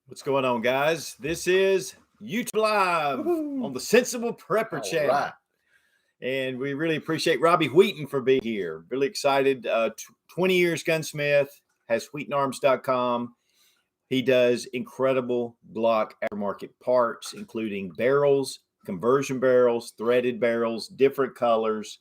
What's going on, guys? This is YouTube Live on the Sensible Prepper channel. Right. And we really appreciate Robbie Wheaton for being here. Really excited. 20 years gunsmith, has wheatonarms.com. He does incredible Glock aftermarket parts, including barrels, conversion barrels, threaded barrels, different colors.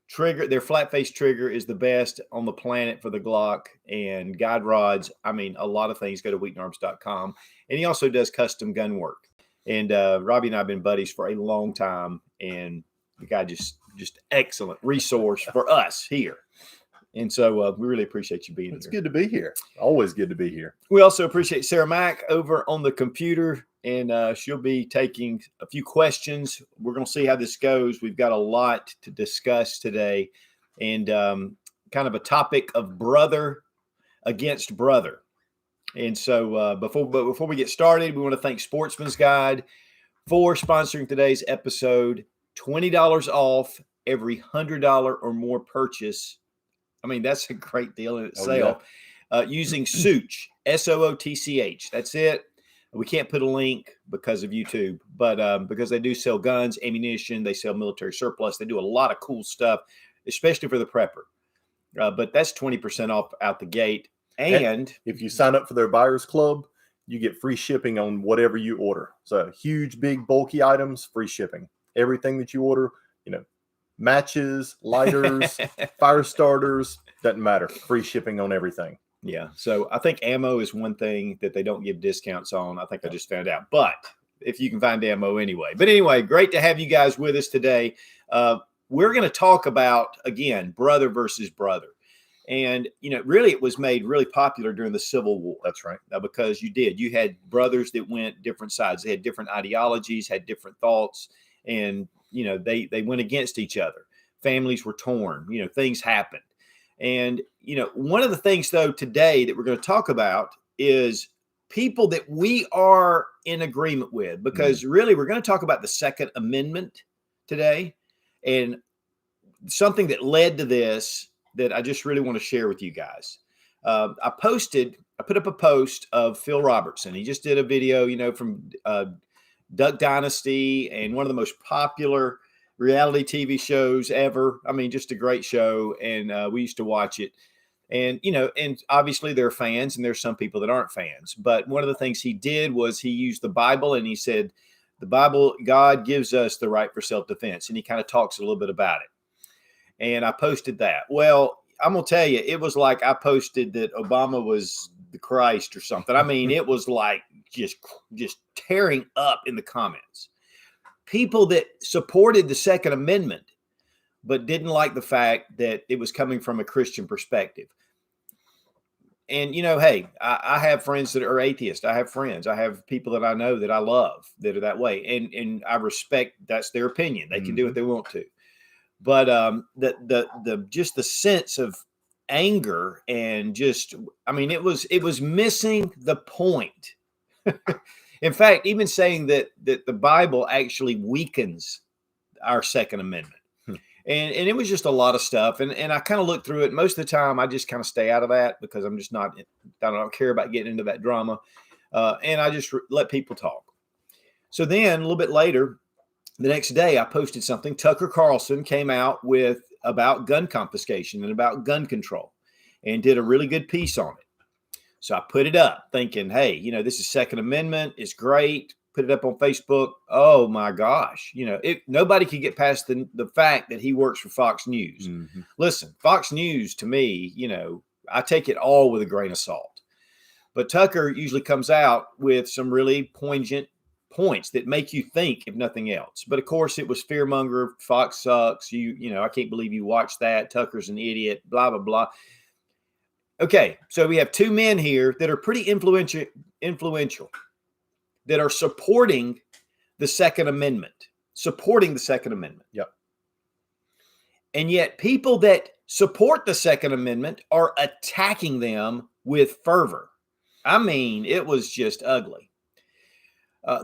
Trigger, their flat face trigger is the best on the planet for the Glock, and guide rods. I mean, a lot of things. Go to wheatonarms.com. And he also does custom gun work. And Robbie and I have been buddies for a long time, and the guy just excellent resource for us here. And so we really appreciate you being here. It's good to be here. Always good to be here. We also appreciate Sarah Mack over on the computer, and she'll be taking a few questions. We're going to see how this goes. We've got a lot to discuss today, and kind of a topic of brother against brother. And so before we get started, we want to thank Sportsman's Guide for sponsoring today's episode. $20 off every $100 or more purchase. I mean, that's a great deal in itself. Oh, yeah. Using Sootch, Sootch. That's it. We can't put a link because of YouTube, but because they do sell guns, ammunition, they sell military surplus. They do a lot of cool stuff, especially for the prepper. But that's 20% off out the gate. And if you sign up for their buyers club, you get free shipping on whatever you order. So huge, big, bulky items, free shipping. Everything that you order, matches, lighters, fire starters, doesn't matter. Free shipping on everything. Yeah. So I think ammo is one thing that they don't give discounts on. I think I just found out. But if you can find ammo anyway. But anyway, great to have you guys with us today. We're going to talk about, again, brother versus brother. And, really it was made really popular during the Civil War. That's right. Because you had brothers that went different sides. They had different ideologies, had different thoughts, and they went against each other. Families were torn, things happened. And, one of the things, though, today that we're going to talk about is people that we are in agreement with, because really we're going to talk about the Second Amendment today, and something that led to this that I just really want to share with you guys. I put up a post of Phil Robertson. He just did a video, from Duck Dynasty, and one of the most popular reality TV shows ever. I mean, just a great show. And we used to watch it. And, and obviously there are fans and there's some people that aren't fans. But one of the things he did was he used the Bible, and he said, the Bible, God gives us the right for self-defense. And he kind of talks a little bit about it. And I posted that. Well, I'm going to tell you, it was like I posted that Obama was the Christ or something. I mean, it was like just tearing up in the comments. People that supported the Second Amendment, but didn't like the fact that it was coming from a Christian perspective. And, hey, I have friends that are atheists. I have friends. I have people that I know that I love that are that way. And I respect that's their opinion. They can do what they want to. But just the sense of anger and it was missing the point. In fact, even saying that the Bible actually weakens our Second Amendment. And it was just a lot of stuff. And I kind of looked through it. Most of the time, I just kind of stay out of that because I'm just I don't care about getting into that drama. And I just let people talk. So then a little bit later, the next day, I posted something. Tucker Carlson came out about gun confiscation and about gun control and did a really good piece on it. So I put it up thinking, hey, this is Second Amendment. It's great. Put it up on Facebook. Oh, my gosh. Nobody could get past the fact that he works for Fox News. Mm-hmm. Listen, Fox News, to me, I take it all with a grain of salt. But Tucker usually comes out with some really poignant points that make you think, if nothing else. But of course, it was fearmonger. Fox sucks. I can't believe you watched that. Tucker's an idiot. Blah blah blah. Okay, so we have two men here that are pretty influential that are supporting the Second Amendment. Yep. And yet, people that support the Second Amendment are attacking them with fervor. I mean, it was just ugly.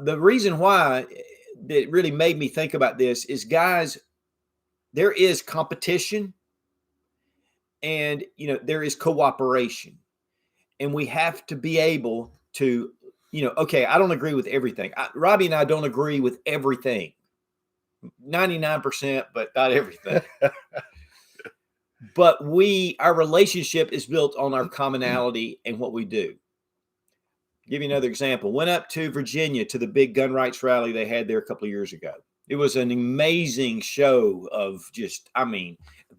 The reason why that really made me think about this is, guys, there is competition and, there is cooperation, and we have to be able to okay, I don't agree with everything. Robbie and I don't agree with everything. 99%, but not everything. But our relationship is built on our commonality and what we do. Give you another example. Went up to Virginia to the big gun rights rally they had there a couple of years ago. It was an amazing show of just,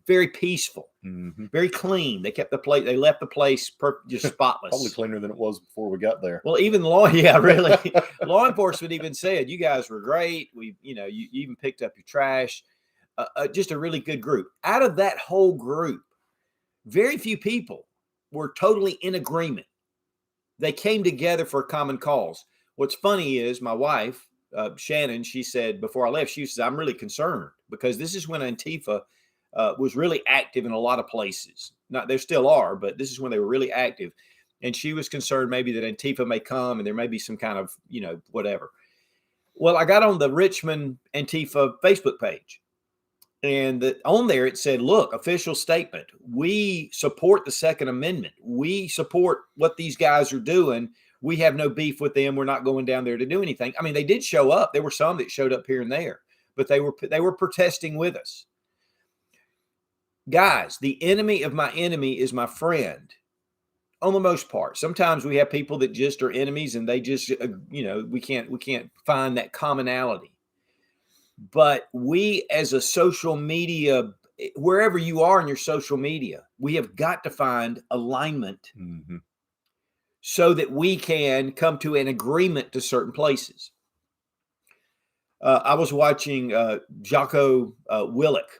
very peaceful, very clean. They kept the place. They left the place just spotless. Probably cleaner than it was before we got there. Well, even really. Law enforcement even said, you guys were great. You even picked up your trash. Just a really good group. Out of that whole group, very few people were totally in agreement. They came together for a common cause. What's funny is my wife, Shannon, she said before I left, she says, I'm really concerned because this is when Antifa was really active in a lot of places. Not, there still are, but this is when they were really active. And she was concerned maybe that Antifa may come and there may be some kind of, whatever. Well, I got on the Richmond Antifa Facebook page. And on there, it said, look, official statement. We support the Second Amendment. We support what these guys are doing. We have no beef with them. We're not going down there to do anything. They did show up. There were some that showed up here and there, but they were protesting with us. Guys, the enemy of my enemy is my friend on the most part. Sometimes we have people that just are enemies and they just, we can't find that commonality. But we as a social media, wherever you are in your social media, we have got to find alignment so that we can come to an agreement to certain places. I was watching Jocko Willink.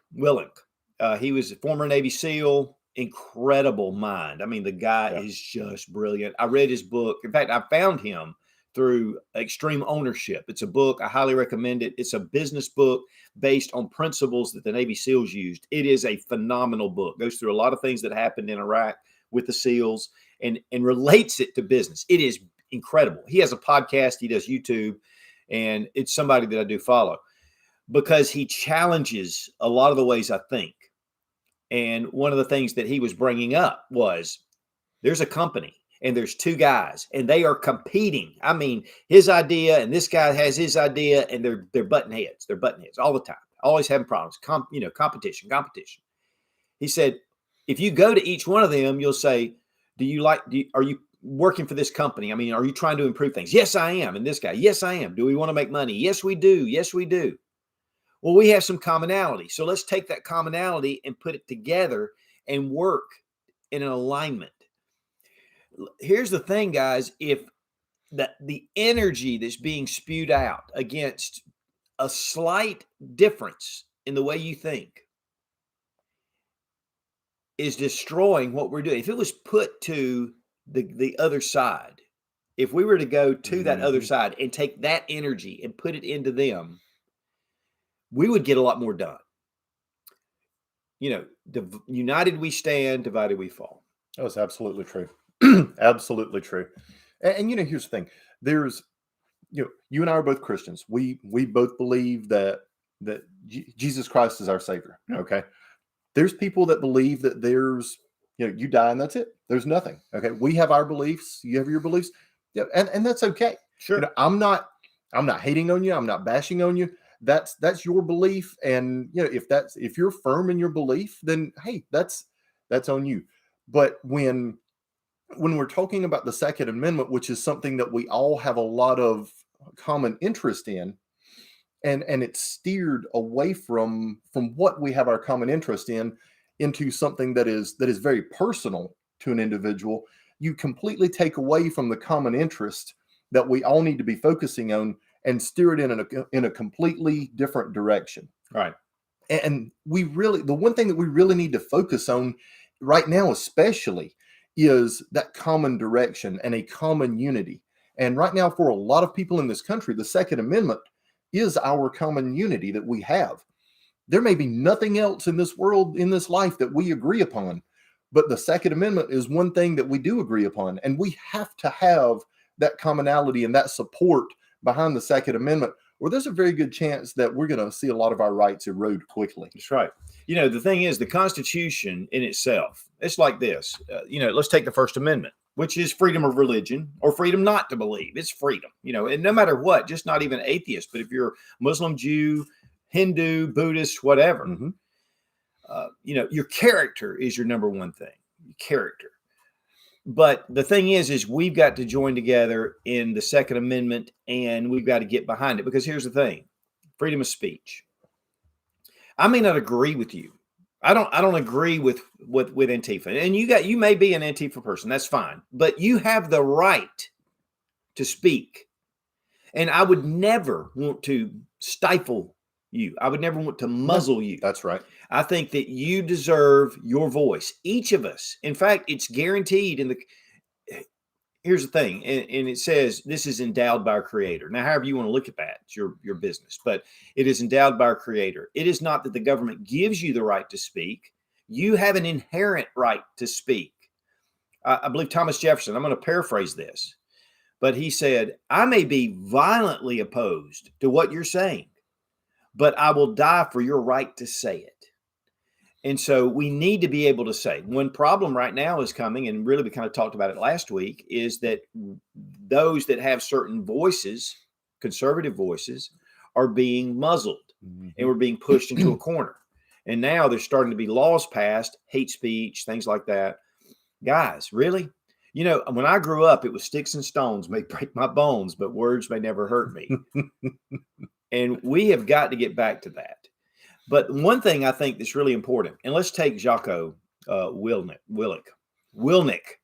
He was a former Navy SEAL, incredible mind. The guy is just brilliant. I read his book. In fact, I found him through Extreme Ownership. It's a book. I highly recommend it. It's a business book based on principles that the Navy SEALs used. It is a phenomenal book. Goes through a lot of things that happened in Iraq with the SEALs and relates it to business. It is incredible. He has a podcast. He does YouTube, and it's somebody that I do follow because he challenges a lot of the ways I think. And one of the things that he was bringing up was there's a company and there's two guys and they are competing. His idea and this guy has his idea and they're butting heads. They're butting heads all the time. Always having problems. Competition. He said, if you go to each one of them, you'll say, are you working for this company? Are you trying to improve things? Yes, I am. And this guy, yes, I am. Do we want to make money? Yes, we do. Yes, we do. Well, we have some commonality. So let's take that commonality and put it together and work in an alignment. Here's the thing, guys. If the energy that's being spewed out against a slight difference in the way you think is destroying what we're doing, if it was put to the other side, if we were to go to that other side and take that energy and put it into them, we would get a lot more done. United we stand, divided we fall. That was absolutely true. Absolutely true. And here's the thing. There's, you and I are both Christians. We both believe that Jesus Christ is our Savior. Okay. There's people that believe that there's, you die and that's it. There's nothing. Okay. We have our beliefs. You have your beliefs. Yeah. And that's okay. Sure. I'm not hating on you. I'm not bashing on you. That's your belief. And if you're firm in your belief, then hey, that's on you. But when we're talking about the Second Amendment, which is something that we all have a lot of common interest in, and it's steered away from what we have our common interest in into something that is very personal to an individual, you completely take away from the common interest that we all need to be focusing on and steer it in a completely different direction. Right. And the one thing that we really need to focus on right now, especially, is that common direction and a common unity. And right now, for a lot of people in this country, the Second Amendment is our common unity that we have. There may be nothing else in this world, in this life, that we agree upon, but the Second Amendment is one thing that we do agree upon. And we have to have that commonality and that support behind the Second Amendment, or there's a very good chance that we're going to see a lot of our rights erode quickly. That's right. The thing is, the Constitution in itself, it's like this. Let's take the First Amendment. which is freedom of religion or freedom not to believe. It's freedom, and no matter what, just not even atheist, but if you're Muslim, Jew, Hindu, Buddhist, whatever, your character is your number one thing, character. But the thing is we've got to join together in the Second Amendment, and we've got to get behind it, because here's the thing: freedom of speech. I may not agree with you. I don't agree with Antifa, and you may be an Antifa person. That's fine, but you have the right to speak, and I would never want to stifle you. I would never want to muzzle you. That's right. I think that you deserve your voice. Each of us. In fact, it's guaranteed here's the thing, and it says this is endowed by our Creator. Now, however you want to look at that, it's your business, but it is endowed by our Creator. It is not that the government gives you the right to speak. You have an inherent right to speak. I believe Thomas Jefferson, I'm going to paraphrase this, but he said, I may be violently opposed to what you're saying, but I will die for your right to say it. And so we need to be able to say. One problem right now is coming, and really we kind of talked about it last week, is that those that have certain voices, conservative voices, are being muzzled, and we're being pushed into a corner. And now there's starting to be laws passed, hate speech, things like that. Guys, really? When I grew up, it was sticks and stones may break my bones, but words may never hurt me. And we have got to get back to that. But one thing I think that's really important, and let's take Jocko Willink.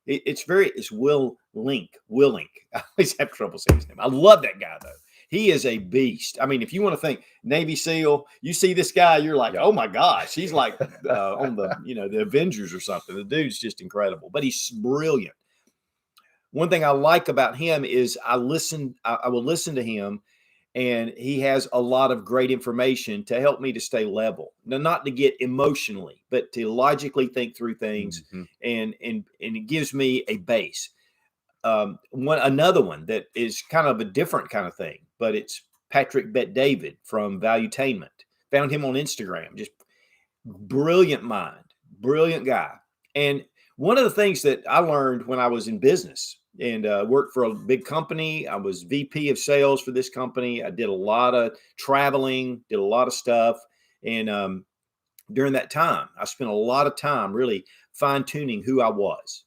It's Willink. I always have trouble saying his name. I love that guy, though. He is a beast. I mean, if you want to think Navy SEAL, you see this guy, you're like, oh my gosh, he's like on the Avengers or something. The dude's just incredible, but he's brilliant. One thing I like about him is I will listen to him, and he has a lot of great information to help me to stay level. Now, not to get emotionally, but to logically think through things, and it gives me a base. Another one that is kind of a different kind of thing, but it's Patrick Bet-David from Valuetainment. Found him on Instagram. Just brilliant mind, brilliant guy. And one of the things that I learned when I was in business and worked for a big company, I was VP of sales for this company. I did a lot of traveling, did a lot of stuff. And during that time, I spent a lot of time really fine-tuning who I was.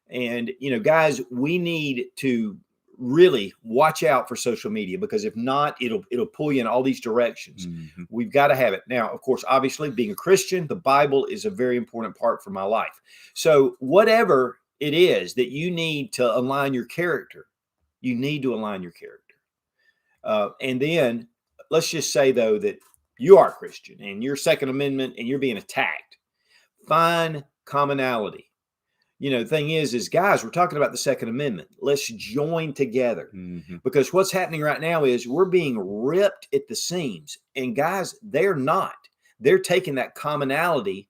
And, guys, we need to really watch out for social media, because if not, it'll pull you in all these directions. We've got to have it. Now, of course, obviously, being a Christian, the Bible is a very important part for my life. So whatever it is that you need to align your character, you need to align your character. And then let's just say, though, that you are a Christian and you're Second Amendment and you're being attacked. Find commonality. The thing is guys, we're talking about the Second Amendment. Let's join together, because what's happening right now is we're being ripped at the seams. And guys, they're not. They're taking that commonality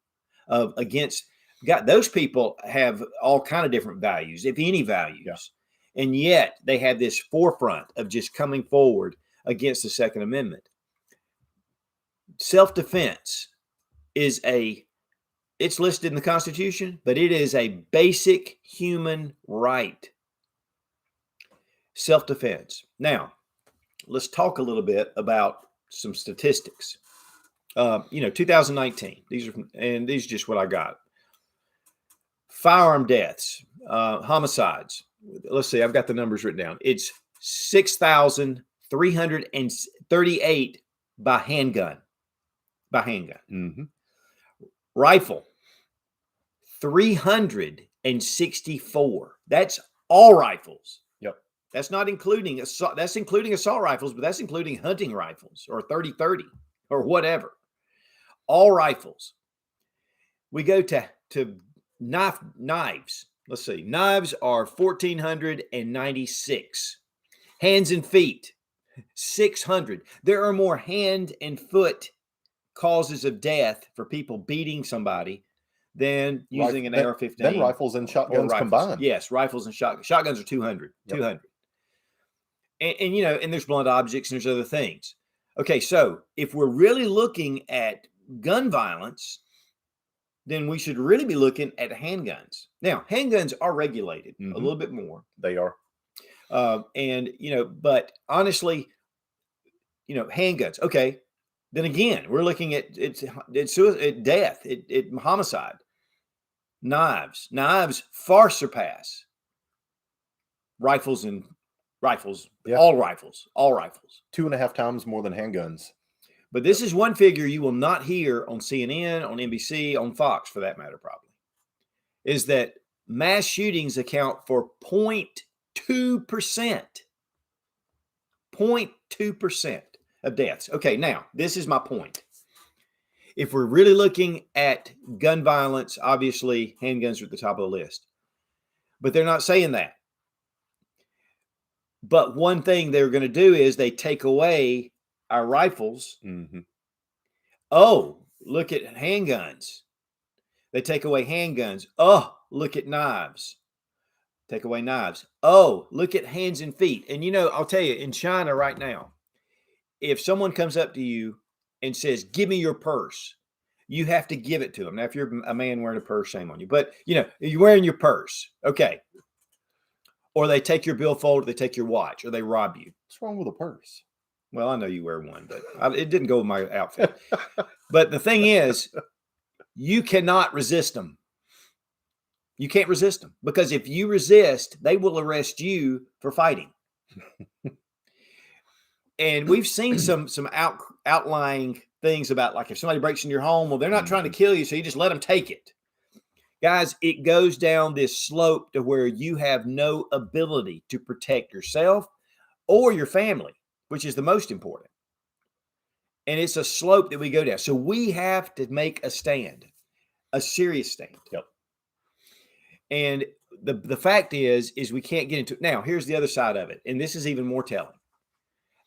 of against God. Those people have all kind of different values, if any values. Yeah. And yet they have this forefront of just coming forward against the Second Amendment. Self-defense is it's listed in the Constitution, but it is a basic human right. Self-defense. Now, let's talk a little bit about some statistics. 2019. These are just what I got. Firearm deaths, homicides. Let's see. I've got the numbers written down. It's 6,338 by handgun. Rifle, 364. That's all rifles. Yep. That's not including assault. That's including assault rifles, but that's including hunting rifles or 30-30 or whatever. All rifles. We go to knives. Let's see. Knives are 1,496. Hands and feet, 600. There are more hand and foot causes of death for people beating somebody than using an AR-15. Then rifles and shotguns combined. Yes, rifles and shotguns. Shotguns are 200. Yep. 200. And there's blunt objects and there's other things. Okay, so if we're really looking at gun violence, then we should really be looking at handguns. Now, handguns are regulated a Mhm. little bit more. They are. And, but honestly, handguns. Okay. Then again, we're looking at death, homicide. Knives far surpass rifles and rifles, Yeah. all rifles. 2.5 times more than handguns. But this is one figure you will not hear on CNN, on NBC, on Fox, for that matter, probably, is that mass shootings account for 0.2%. 0.2% of deaths. Okay, now, this is my point. If we're really looking at gun violence, obviously, handguns are at the top of the list. But they're not saying that. But one thing they're going to do is they take away our rifles. Mm-hmm. Oh, look at handguns. They take away handguns. Oh, look at knives. Take away knives. Oh, look at hands and feet. And I'll tell you, in China right now, if someone comes up to you and says, "Give me your purse," you have to give it to them. Now, if you're a man wearing a purse, shame on you. But, you're wearing your purse. Okay. Or they take your billfold, they take your watch, or they rob you. What's wrong with a purse? Well, I know you wear one, but it didn't go with my outfit. But the thing is, you cannot resist them. You can't resist them, because if you resist, they will arrest you for fighting. And we've seen some outlying things about, like, if somebody breaks in your home, well, they're not trying to kill you, so you just let them take it. Guys, it goes down this slope to where you have no ability to protect yourself or your family, which is the most important. And it's a slope that we go down. So we have to make a stand, a serious stand. Yep. And the fact is we can't get into it. Now, here's the other side of it. And this is even more telling.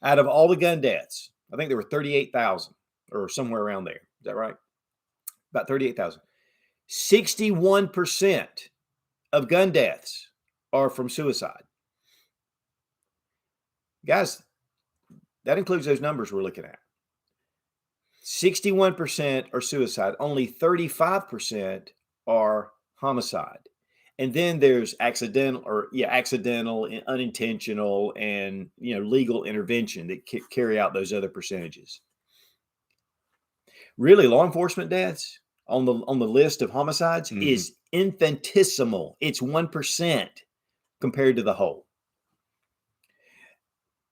Out of all the gun deaths, I think there were 38,000 or somewhere around there. Is that right? About 38,000. 61% of gun deaths are from suicide. Guys, that includes those numbers we're looking at. 61% are suicide. Only 35% are homicide. And then there's accidental and unintentional and, legal intervention that carry out those other percentages. Really, law enforcement deaths on the list of homicides is infinitesimal. It's 1% compared to the whole.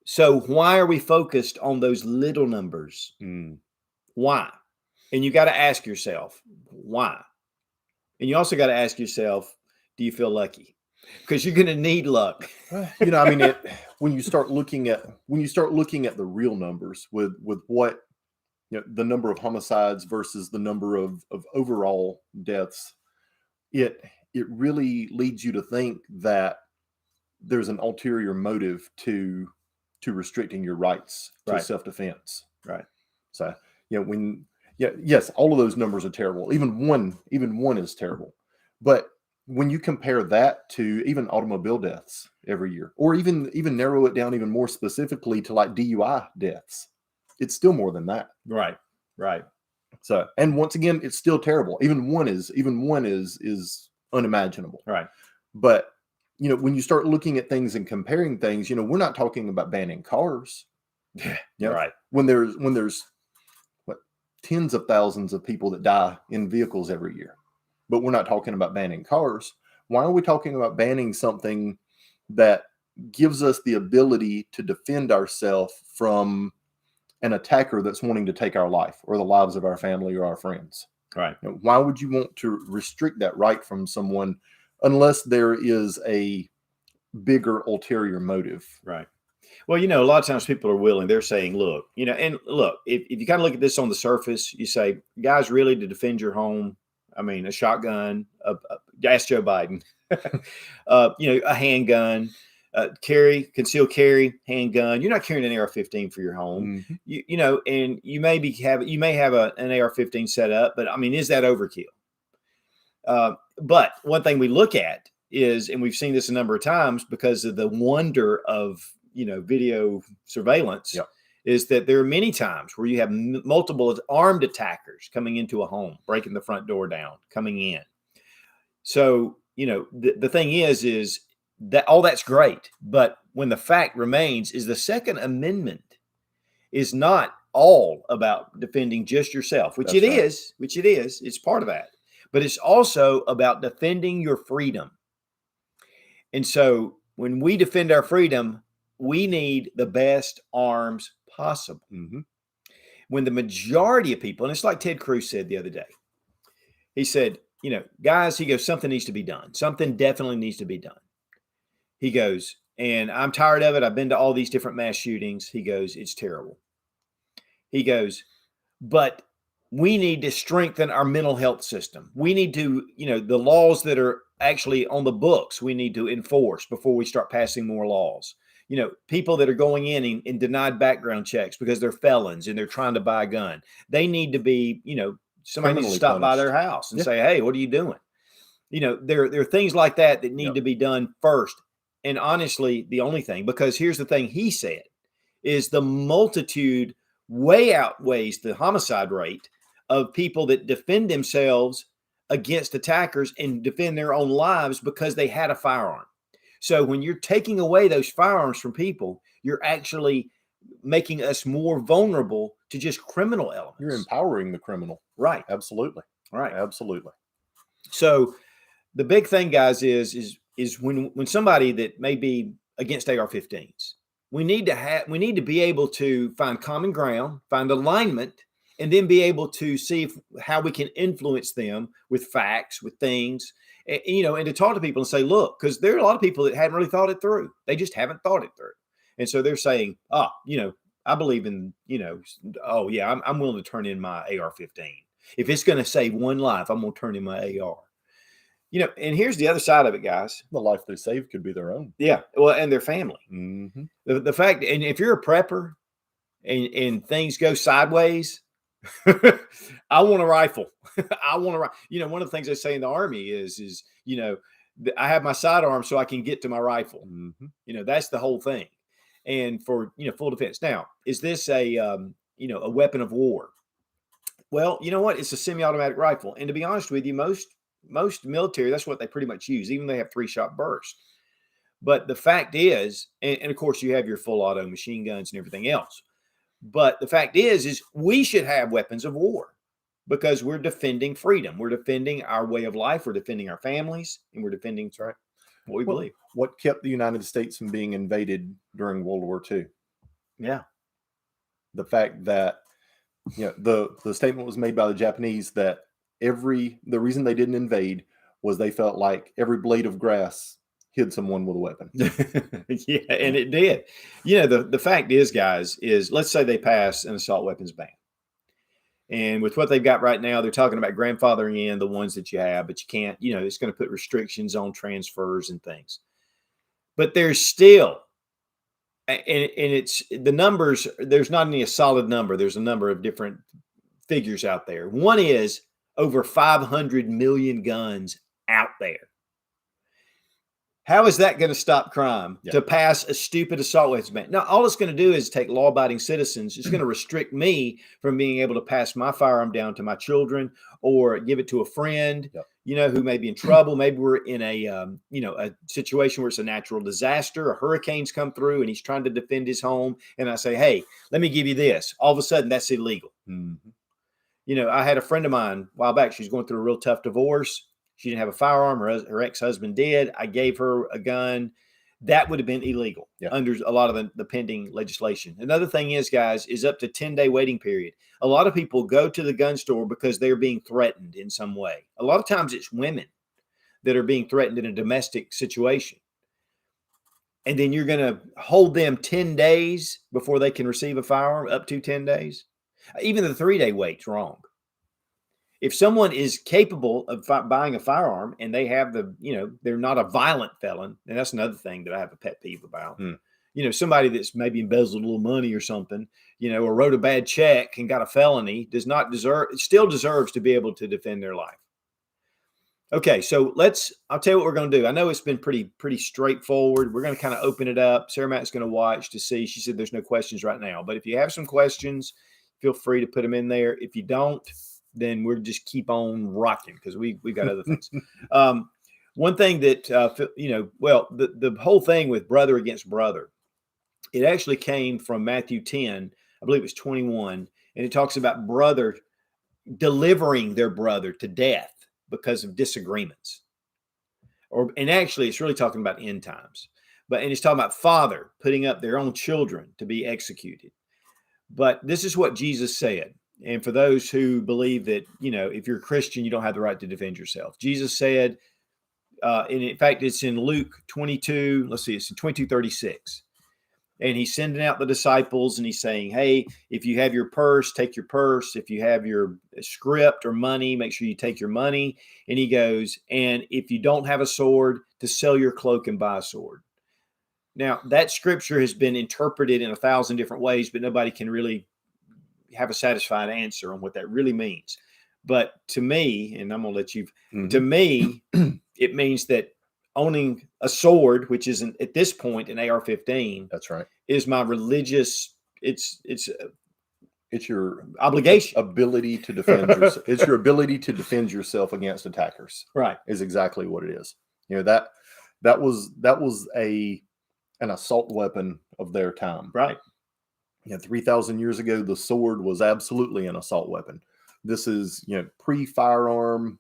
So why are we focused on those little numbers? Why? And you got to ask yourself, why? And you also got to ask yourself, do you feel lucky? Because you're going to need luck. When you start looking at the real numbers with what, the number of homicides versus the number of overall deaths, it really leads you to think that there's an ulterior motive to restricting your rights to self-defense. Right. So, yes, all of those numbers are terrible. Even one is terrible. But when you compare that to even automobile deaths every year, or even narrow it down even more specifically to like DUI deaths, it's still more than that. Right. So, and once again, it's still terrible. Even one is unimaginable. Right. But when you start looking at things and comparing things, we're not talking about banning cars. Right. When there's tens of thousands of people that die in vehicles every year, but we're not talking about banning cars. Why are we talking about banning something that gives us the ability to defend ourselves from an attacker that's wanting to take our life or the lives of our family or our friends? Right. Why would you want to restrict that right from someone unless there is a bigger ulterior motive? Right. Well, a lot of times people are willing. They're saying, look, if you kind of look at this on the surface, you say, guys, really, to defend your home, a shotgun, ask Joe Biden, a handgun, concealed carry handgun. You're not carrying an AR-15 for your home. And you may have an AR-15 set up, but is that overkill? But one thing we look at is, and we've seen this a number of times because of the wonder of, video surveillance, is that there are many times where you have multiple armed attackers coming into a home, breaking the front door down, coming in. So, the thing is that all that's great. But when the fact remains is the Second Amendment is not all about defending just yourself, which it is. It's part of that. But it's also about defending your freedom. And so when we defend our freedom, we need the best arms possible. Mm-hmm. When the majority of people, and it's like Ted Cruz said the other day, he said, guys, he goes, something needs to be done. Something definitely needs to be done. He goes, and I'm tired of it. I've been to all these different mass shootings. He goes, it's terrible. He goes, but we need to strengthen our mental health system. We need to, the laws that are actually on the books, we need to enforce before we start passing more laws. People that are going in and denied background checks because they're felons and they're trying to buy a gun. They need to be, somebody needs to stop by their house and say, hey, what are you doing? There are things like that need to be done first. And honestly, the only thing, because here's the thing he said, is the multitude way outweighs the homicide rate of people that defend themselves against attackers and defend their own lives because they had a firearm. So when you're taking away those firearms from people, you're actually making us more vulnerable to just criminal elements. You're empowering the criminal. Right. Absolutely. Right. Absolutely. So the big thing, guys, is when somebody that may be against AR-15s, we need to be able to find common ground, find alignment, and then be able to see how we can influence them with facts, with things, and to talk to people and say, look, because there are a lot of people that hadn't really thought it through. They just haven't thought it through. And so they're saying, I believe in, I'm willing to turn in my AR-15. If it's going to save one life, I'm going to turn in my AR. And here's the other side of it, guys. The life they save could be their own. Yeah. Well, and their family. Mm-hmm. The fact, and if you're a prepper and things go sideways, I want a rifle. I want a, one of the things they say in the Army is, I have my sidearm so I can get to my rifle. Mm-hmm. That's the whole thing. And for, full defense. Now, is this a weapon of war? Well, you know what? It's a semi-automatic rifle. And to be honest with you, most military, that's what they pretty much use, even they have 3-shot burst. But the fact is, and of course you have your full auto machine guns and everything else. But the fact is we should have weapons of war because we're defending freedom. We're defending our way of life. We're defending our families, and we're defending what we believe. What kept the United States from being invaded during World War II? Yeah. The fact that, the statement was made by the Japanese that the reason they didn't invade was they felt like every blade of grass hid someone with a weapon. Yeah, and it did. The fact is, guys, is let's say they pass an assault weapons ban. And with what they've got right now, they're talking about grandfathering in the ones that you have, but you can't, it's going to put restrictions on transfers and things. But there's still, and it's the numbers, there's not any a solid number. There's a number of different figures out there. One is over 500 million guns out there. How is that going to stop crime to pass a stupid assault weapons ban? Now, all it's going to do is take law-abiding citizens. It's going to restrict me from being able to pass my firearm down to my children or give it to a friend, who may be in trouble. Maybe we're in a situation where it's a natural disaster, a hurricane's come through and he's trying to defend his home. And I say, hey, let me give you this. All of a sudden, that's illegal. Mm-hmm. I had a friend of mine a while back. She was going through a real tough divorce. She didn't have a firearm. Her ex-husband did. I gave her a gun. That would have been illegal under a lot of the pending legislation. Another thing is, guys, is up to 10-day waiting period. A lot of people go to the gun store because they're being threatened in some way. A lot of times it's women that are being threatened in a domestic situation. And then you're going to hold them 10 days before they can receive a firearm, up to 10 days. Even the 3-day wait's wrong. If someone is capable of buying a firearm and they have they're not a violent felon, and that's another thing that I have a pet peeve about. Somebody that's maybe embezzled a little money or something, or wrote a bad check and got a felony still deserves to be able to defend their life. Okay, so I'll tell you what we're going to do. I know it's been pretty straightforward. We're going to kind of open it up. Sarah Matt's going to watch to see. She said there's no questions right now, but if you have some questions, feel free to put them in there. If you don't, then we'll just keep on rocking because we've got other things. One thing that, the whole thing with brother against brother, it actually came from Matthew 10, I believe it's 21, and it talks about brother delivering their brother to death because of disagreements. And actually, it's really talking about end times. And it's talking about father putting up their own children to be executed. But this is what Jesus said. And for those who believe that, if you're a Christian, you don't have the right to defend yourself. Jesus said, and in fact, it's in Luke 22, it's in 22:36. And he's sending out the disciples and he's saying, hey, if you have your purse, take your purse. If you have your script or money, make sure you take your money. And he goes, and if you don't have a sword, to sell your cloak and buy a sword. Now, that scripture has been interpreted in 1,000 different ways, but nobody can really have a satisfied answer on what that really means. But to me, and I'm going to let you, to me, it means that owning a sword, which is at this point an AR-15, that's right, is my religious. It's your obligation, ability to defend yourself. It's your ability to defend yourself against attackers. Right, is exactly what it is. That was an assault weapon of their time. Right. 3,000 years ago, the sword was absolutely an assault weapon. This is pre-firearm,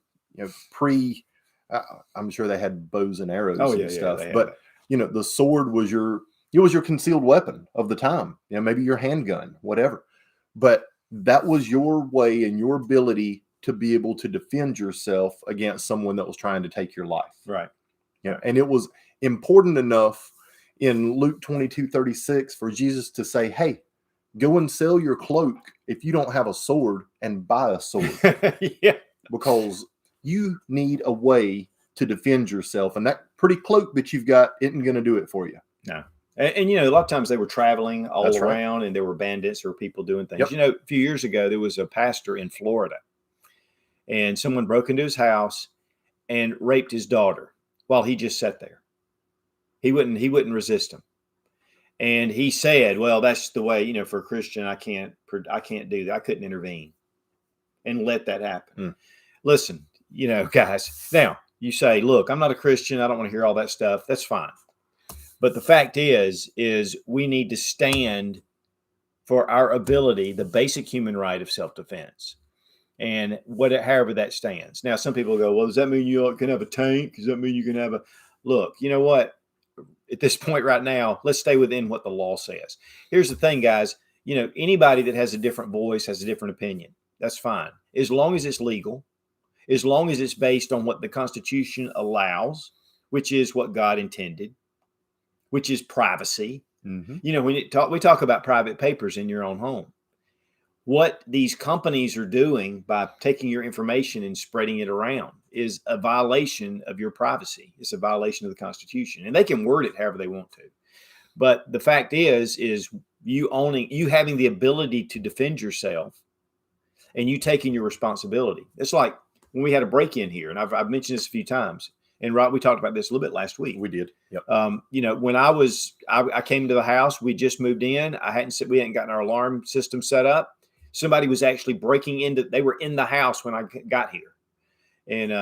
I'm sure they had bows and arrows and stuff, but the sword was your concealed weapon of the time. Maybe your handgun, whatever. But that was your way and your ability to be able to defend yourself against someone that was trying to take your life. Right. And it was important enough in Luke 22:36 for Jesus to say, hey, go and sell your cloak if you don't have a sword and buy a sword. Yeah. Because you need a way to defend yourself. And that pretty cloak that you've got isn't going to do it for you. No. And a lot of times they were traveling all That's around right. And there were bandits or people doing things. Yep. A few years ago, there was a pastor in Florida and someone broke into his house and raped his daughter while he just sat there. He wouldn't resist him. And he said, well, that's the way, for a Christian, I can't do that. I couldn't intervene and let that happen. Listen, guys, now you say, look, I'm not a Christian. I don't want to hear all that stuff. That's fine. But the fact is we need to stand for our ability, the basic human right of self-defense. And however that stands. Now, some people go, well, does that mean you can have a tank? Does that mean you can have look, you know what? At this point right now, let's stay within what the law says. Here's the thing, guys. Anybody that has a different voice has a different opinion. That's fine. As long as it's legal, as long as it's based on what the Constitution allows, which is what God intended, which is privacy. When we talk about private papers in your own home. What these companies are doing by taking your information and spreading it around is a violation of your privacy. It's a violation of the Constitution, and they can word it however they want to. But the fact is you having the ability to defend yourself and you taking your responsibility. It's like when we had a break-in here, and I've mentioned this a few times, and Rob, we talked about this a little bit last week. We did. Yep. When I came to the house, we just moved in. We hadn't gotten our alarm system set up. Somebody was actually breaking into. They were in the house when I got here, and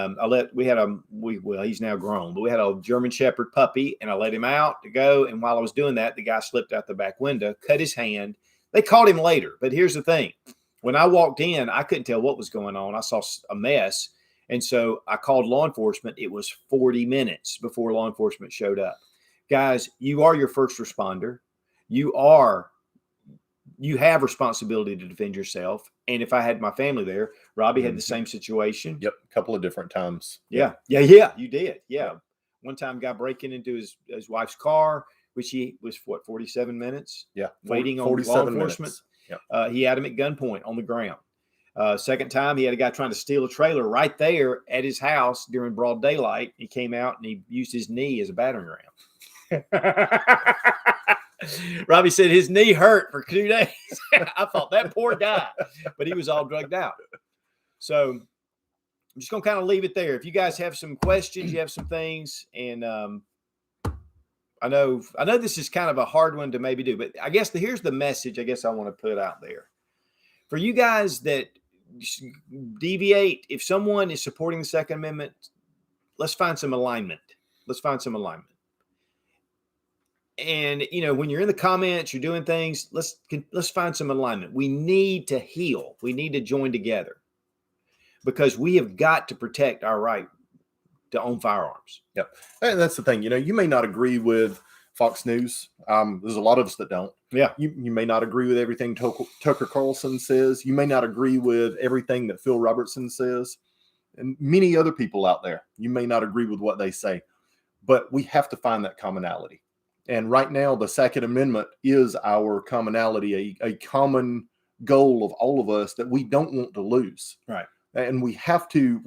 he's now grown, but we had a German Shepherd puppy, and I let him out to go. And while I was doing that, the guy slipped out the back window, cut his hand. They caught him later, but here's the thing: when I walked in, I couldn't tell what was going on. I saw a mess, and so I called law enforcement. It was 40 minutes before law enforcement showed up. Guys, you are your first responder. You have responsibility to defend yourself. And if I had my family there, Robbie had the same situation. Yep. A couple of different times. Yeah. You did. Yeah. One time guy breaking into his wife's car, which he was 47 minutes. Yeah. Waiting on law enforcement. Yep. He had him at gunpoint on the ground. Second time he had a guy trying to steal a trailer right there at his house during broad daylight. He came out and he used his knee as a battering ram. Robbie said his knee hurt for 2 days. I thought that poor guy, but he was all drugged out. So I'm just going to kind of leave it there. If you guys have some questions, you have some things, and I know this is kind of a hard one to maybe do, but I guess here's the message I guess I want to put out there. For you guys that deviate, if someone is supporting the Second Amendment, let's find some alignment. And, when you're in the comments, you're doing things, let's find some alignment. We need to heal. We need to join together because we have got to protect our right to own firearms. Yep. And that's the thing. You may not agree with Fox News. There's a lot of us that don't. Yeah. You may not agree with everything Tucker Carlson says. You may not agree with everything that Phil Robertson says. And many other people out there, you may not agree with what they say. But we have to find that commonality. And right now, the Second Amendment is our commonality, a common goal of all of us that we don't want to lose. Right. And we have to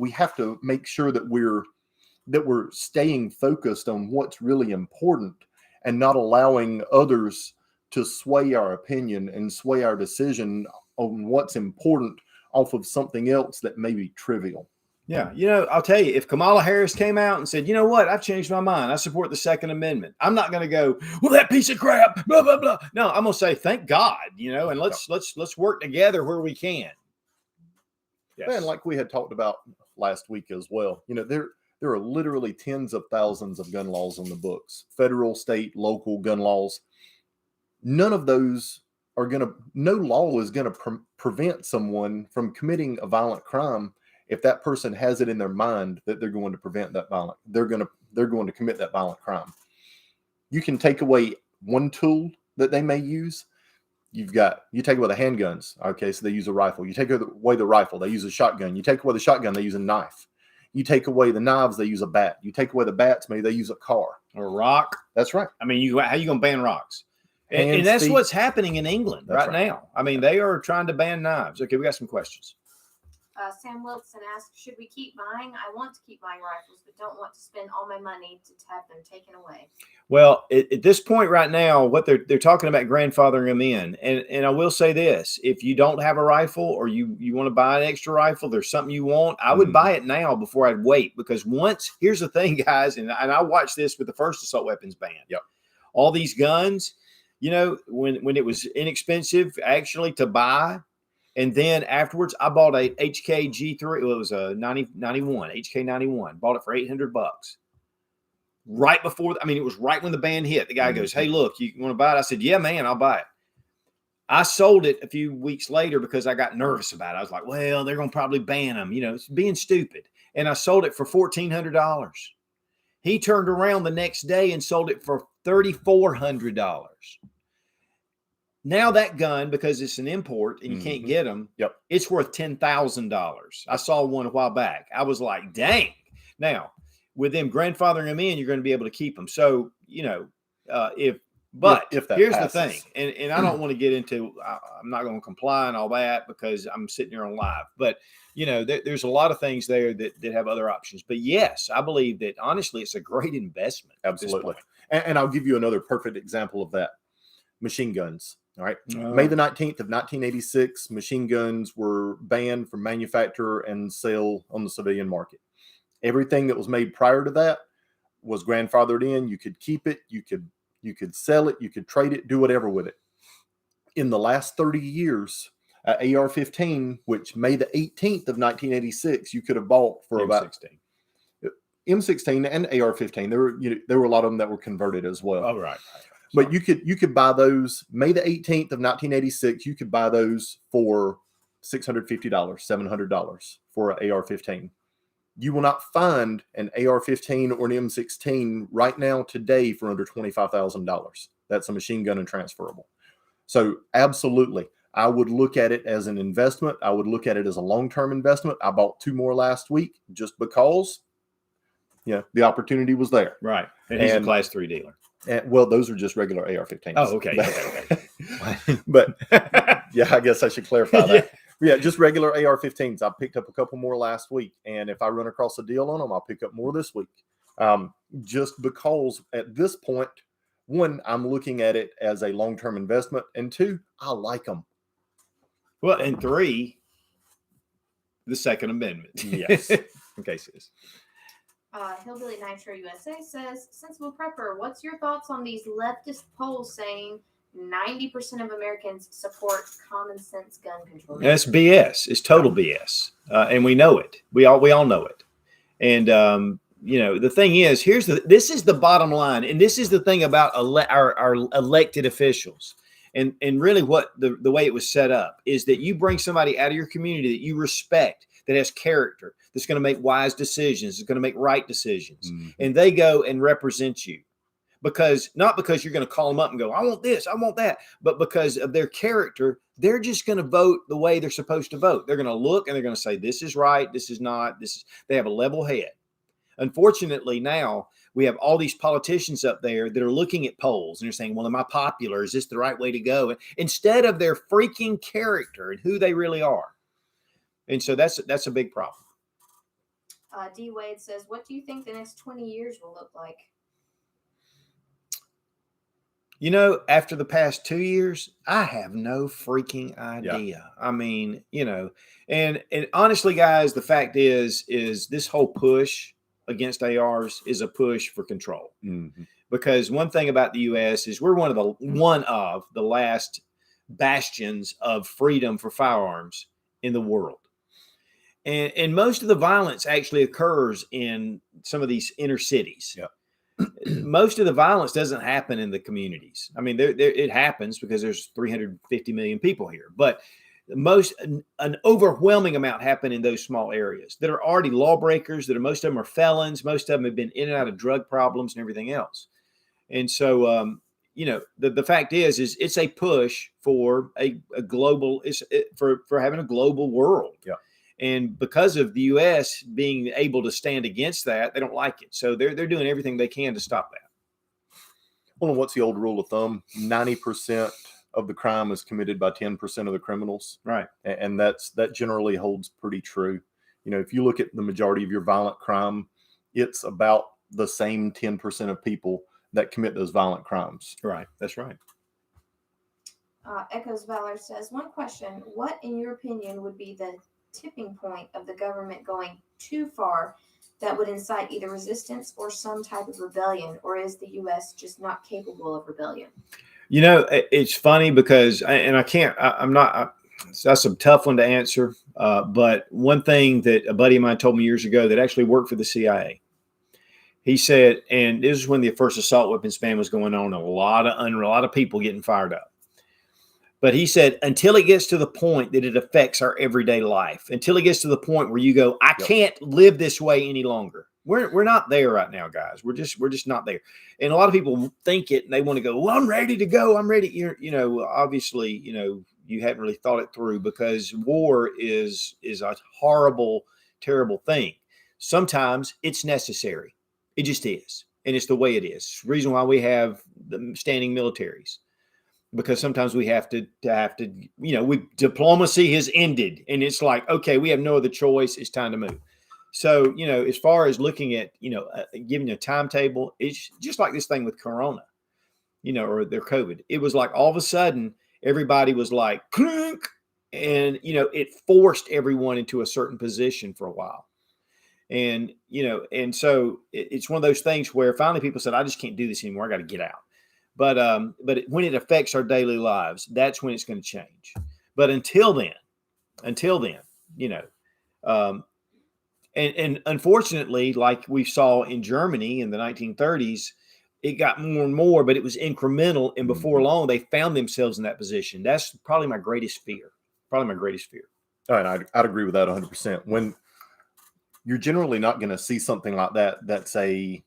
make sure that we're staying focused on what's really important and not allowing others to sway our opinion and sway our decision on what's important off of something else that may be trivial. Yeah. I'll tell you, if Kamala Harris came out and said, you know what, I've changed my mind, I support the Second Amendment, I'm not going to go, well, that piece of crap, blah, blah, blah. No, I'm going to say, thank God, and let's work together where we can. Yes. And like we had talked about last week as well, there are literally tens of thousands of gun laws on the books, federal, state, local gun laws. None of those no law is going to prevent someone from committing a violent crime if that person has it in their mind that they're going to prevent that they're going to commit that violent crime. You can take away one tool that they may use. You take away the handguns. Okay, so they use a rifle. You take away the rifle, they use a shotgun. You take away the shotgun, they use a knife. You take away the knives, they use a bat. You take away the bats, maybe they use a car or a rock. That's right. I mean, how you going to ban rocks? And that's what's happening in England right now. I mean, they are trying to ban knives. Okay, we got some questions. Sam Wilson asked, should we keep buying? I want to keep buying rifles, but don't want to spend all my money to have them taken away. Well, at this point right now, what they're talking about grandfathering them in. And I will say this, if you don't have a rifle or you want to buy an extra rifle, there's something you want, I would buy it now before I'd wait. Because here's the thing, guys, and I watched this with the first assault weapons ban. Yep. All these guns, when it was inexpensive actually to buy, and then afterwards, I bought a HK G3. It was a 91, HK 91. Bought it for $800. Right before, it was right when the ban hit. The guy goes, hey, look, you want to buy it? I said, yeah, man, I'll buy it. I sold it a few weeks later because I got nervous about it. I was like, well, they're going to probably ban them. It's being stupid. And I sold it for $1,400. He turned around the next day and sold it for $3,400. Now that gun, because it's an import and you can't get them, it's worth $10,000. I saw one a while back. I was like, dang. Now, with them grandfathering them in, you're going to be able to keep them. So, if here's passes. The thing, and I don't want to get into, I'm not going to comply and all that because I'm sitting here on live. But, there's a lot of things there that have other options. But yes, I believe that honestly, it's a great investment. Absolutely. And I'll give you another perfect example of that. Machine guns. All right. May the 19th of 1986, machine guns were banned from manufacture and sale on the civilian market. Everything that was made prior to that was grandfathered in. You could keep it. You could sell it. You could trade it, do whatever with it. In the last 30 years, AR-15, which May the 18th of 1986, you could have bought for about M16 and AR-15. There were a lot of them that were converted as well. Oh, right. But you could buy those May the 18th of 1986. You could buy those for $650, $700 for an AR-15. You will not find an AR-15 or an M16 right now today for under $25,000. That's a machine gun and transferable. So absolutely, I would look at it as an investment. I would look at it as a long-term investment. I bought 2 more last week just because, the opportunity was there. Right. And he's a class 3 dealer. Well, those are just regular AR-15s. Oh, okay. Okay. But yeah, I guess I should clarify that. Yeah, just regular AR-15s. I picked up a couple more last week, and if I run across a deal on them, I'll pick up more this week. Just because at this point, 1, I'm looking at it as a long-term investment, and 2, I like them. Well, and 3, The Second Amendment. Yes. Okay, sis. Hillbilly Nitro USA says, Sensible Prepper, what's your thoughts on these leftist polls saying 90% of Americans support common sense gun control? That's BS. It's total BS, and we know it. We all know it. And the thing is, this is the bottom line, and this is the thing about our elected officials, and really what the way it was set up is that you bring somebody out of your community that you respect, that has character, that's going to make wise decisions, is going to make right decisions, and they go and represent you. Not because you're going to call them up and go, I want this, I want that, but because of their character, they're just going to vote the way they're supposed to vote. They're going to look and they're going to say, this is right, this is not, they have a level head. Unfortunately, now we have all these politicians up there that are looking at polls and they're saying, well, am I popular? Is this the right way to go? Instead of their freaking character and who they really are. And so that's a big problem. D. Wade says, what do you think the next 20 years will look like? After the past 2 years, I have no freaking idea. Yeah. I mean, and honestly, guys, the fact is this whole push against ARs is a push for control. Mm-hmm. Because one thing about the U.S. is we're one of the last bastions of freedom for firearms in the world. And most of the violence actually occurs in some of these inner cities. Yeah. Most of the violence doesn't happen in the communities. I mean, it happens because there's 350 million people here, but an overwhelming amount happen in those small areas that are already lawbreakers, most of them are felons. Most of them have been in and out of drug problems and everything else. And so, the fact is it's a push for a global, for having a global world. Yeah. And because of the U.S. being able to stand against that, they don't like it. So they're doing everything they can to stop that. Well, and what's the old rule of thumb? 90% of the crime is committed by 10% of the criminals. Right. And that generally holds pretty true. If you look at the majority of your violent crime, it's about the same 10% of people that commit those violent crimes. Right. That's right. Echoes Valor says, one question, what in your opinion would be the tipping point of the government going too far that would incite either resistance or some type of rebellion, or is the U.S. just not capable of rebellion? It's funny because, that's a tough one to answer. But one thing that a buddy of mine told me years ago that actually worked for the CIA, he said, and this is when the first assault weapons ban was going on, a lot of people getting fired up. But he said, until it gets to the point that it affects our everyday life, until it gets to the point where you go, I can't live this way any longer. We're not there right now, guys. We're just not there. And a lot of people think it and they want to go, well, I'm ready to go. I'm ready. Obviously, you haven't really thought it through, because war is a horrible, terrible thing. Sometimes it's necessary. It just is. And it's the way it is. It's the reason why we have the standing militaries. Because sometimes we have to diplomacy has ended and it's like, okay, we have no other choice. It's time to move. So, as far as looking at, giving a timetable, it's just like this thing with Corona, or their COVID. It was like all of a sudden everybody was like, clink, and, it forced everyone into a certain position for a while. And, and so it's one of those things where finally people said, I just can't do this anymore. I got to get out. But when it affects our daily lives, that's when it's going to change. But until then, and unfortunately, like we saw in Germany in the 1930s, it got more and more, but it was incremental. And before long, they found themselves in that position. That's probably my greatest fear. All right, I'd agree with that 100%. When you're generally not going to see something like that, that's a,